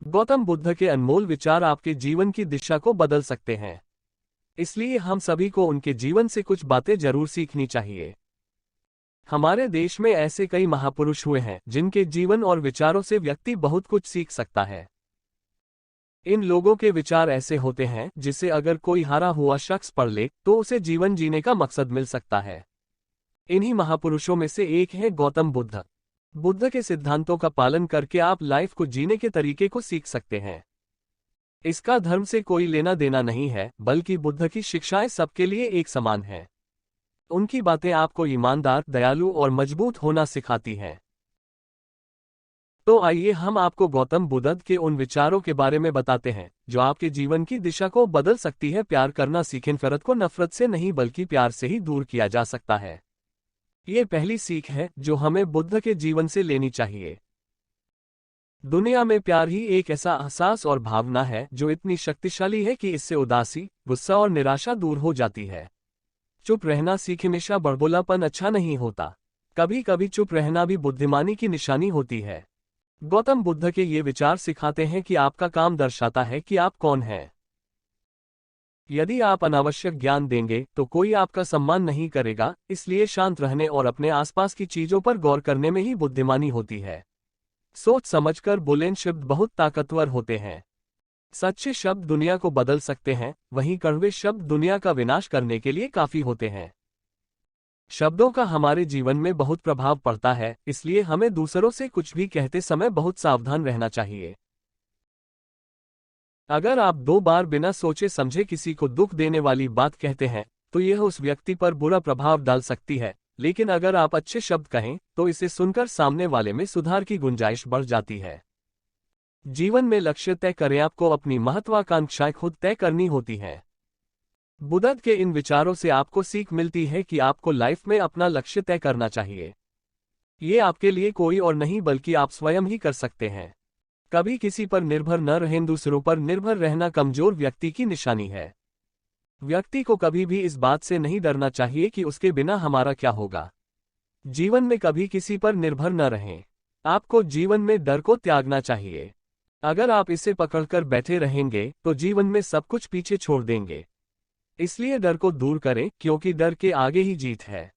गौतम बुद्ध के अनमोल विचार आपके जीवन की दिशा को बदल सकते हैं। इसलिए हम सभी को उनके जीवन से कुछ बातें जरूर सीखनी चाहिए। हमारे देश में ऐसे कई महापुरुष हुए हैं जिनके जीवन और विचारों से व्यक्ति बहुत कुछ सीख सकता है। इन लोगों के विचार ऐसे होते हैं जिसे अगर कोई हारा हुआ शख्स पढ़ ले तो उसे जीवन जीने का मकसद मिल सकता है। इन्हीं महापुरुषों में से एक है गौतम बुद्ध। बुद्ध के सिद्धांतों का पालन करके आप लाइफ को जीने के तरीके को सीख सकते हैं। इसका धर्म से कोई लेना देना नहीं है, बल्कि बुद्ध की शिक्षाएं सबके लिए एक समान हैं। उनकी बातें आपको ईमानदार, दयालु और मजबूत होना सिखाती हैं। तो आइए हम आपको गौतम बुद्ध के उन विचारों के बारे में बताते हैं जो आपके जीवन की दिशा को बदल सकती है। प्यार करना सीखें। नफरत को नफरत से नहीं बल्कि प्यार से ही दूर किया जा सकता है। ये पहली सीख है जो हमें बुद्ध के जीवन से लेनी चाहिए। दुनिया में प्यार ही एक ऐसा एहसास और भावना है जो इतनी शक्तिशाली है कि इससे उदासी, गुस्सा और निराशा दूर हो जाती है। चुप रहना सीखें। हमेशा बड़बोलापन अच्छा नहीं होता। कभी कभी चुप रहना भी बुद्धिमानी की निशानी होती है। गौतम बुद्ध के ये विचार सिखाते हैं कि आपका काम दर्शाता है कि आप कौन हैं। यदि आप अनावश्यक ज्ञान देंगे तो कोई आपका सम्मान नहीं करेगा, इसलिए शांत रहने और अपने आसपास की चीजों पर गौर करने में ही बुद्धिमानी होती है। सोच समझकर बोलें। शब्द बहुत ताकतवर होते हैं। सच्चे शब्द दुनिया को बदल सकते हैं, वहीं कड़वे शब्द दुनिया का विनाश करने के लिए काफी होते हैं। शब्दों का हमारे जीवन में बहुत प्रभाव पड़ता है, इसलिए हमें दूसरों से कुछ भी कहते समय बहुत सावधान रहना चाहिए। अगर आप 2 बार बिना सोचे समझे किसी को दुख देने वाली बात कहते हैं तो यह उस व्यक्ति पर बुरा प्रभाव डाल सकती है, लेकिन अगर आप अच्छे शब्द कहें तो इसे सुनकर सामने वाले में सुधार की गुंजाइश बढ़ जाती है। जीवन में लक्ष्य तय करें। आपको अपनी महत्वाकांक्षाएं खुद तय करनी होती हैं। बुद्ध के इन विचारों से आपको सीख मिलती है कि आपको लाइफ में अपना लक्ष्य तय करना चाहिए। ये आपके लिए कोई और नहीं बल्कि आप स्वयं ही कर सकते हैं। कभी किसी पर निर्भर न रहें। दूसरों पर निर्भर रहना कमजोर व्यक्ति की निशानी है। व्यक्ति को कभी भी इस बात से नहीं डरना चाहिए कि उसके बिना हमारा क्या होगा। जीवन में कभी किसी पर निर्भर न रहें। आपको जीवन में डर को त्यागना चाहिए। अगर आप इसे पकड़कर बैठे रहेंगे तो जीवन में सब कुछ पीछे छोड़ देंगे। इसलिए डर को दूर करें, क्योंकि डर के आगे ही जीत है।